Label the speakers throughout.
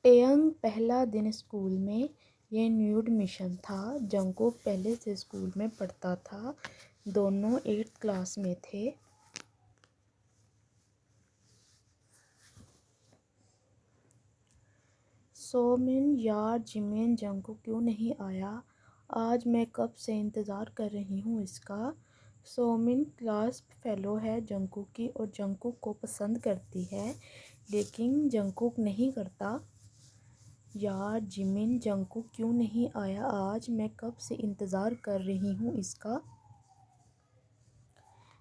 Speaker 1: टेयंग पहला दिन स्कूल में। ये न्यू एडमिशन था। जंगकुक पहले से स्कूल में पढ़ता था। दोनों 8th क्लास में थे। सोमिन, यार जिमिन जंगकुक क्यों नहीं आया? आज मैं कब से इंतज़ार कर रही हूँ इसका। सोमिन क्लास फेलो है जंगकुक की और जंगकुक को पसंद करती है, लेकिन जंगकुक नहीं करता। यार जिमिन जंगकुक क्यों नहीं आया? आज मैं कब से इंतज़ार कर रही हूँ इसका।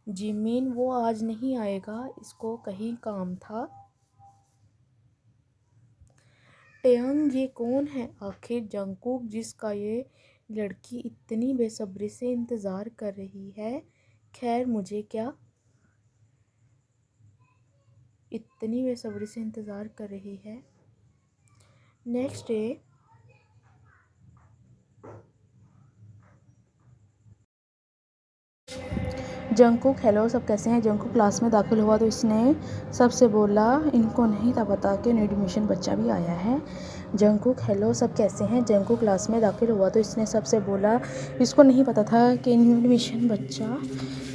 Speaker 1: जिमिन, वो आज नहीं आएगा, इसको कहीं काम था। टेयंग, ये कौन है आखिर? जंगकुक, जिसका ये लड़की इतनी बेसब्री से इंतज़ार कर रही है। खैर मुझे क्या, इतनी बेसब्री से इंतज़ार कर रही है। Next day. जंगकुक, हेलो, सब कैसे हैं? जंगकुक क्लास में दाखिल हुआ तो इसने सबसे बोला, इनको नहीं था पता कि न्यू एडमिशन बच्चा भी आया है। जंगकुक, हेलो, सब कैसे हैं? जंगकुक क्लास में दाखिल हुआ तो इसने सबसे बोला, इसको नहीं पता था कि न्यू एडमिशन बच्चा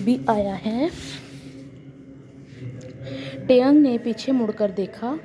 Speaker 1: भी आया है। टेयंग ने पीछे मुड़कर देखा।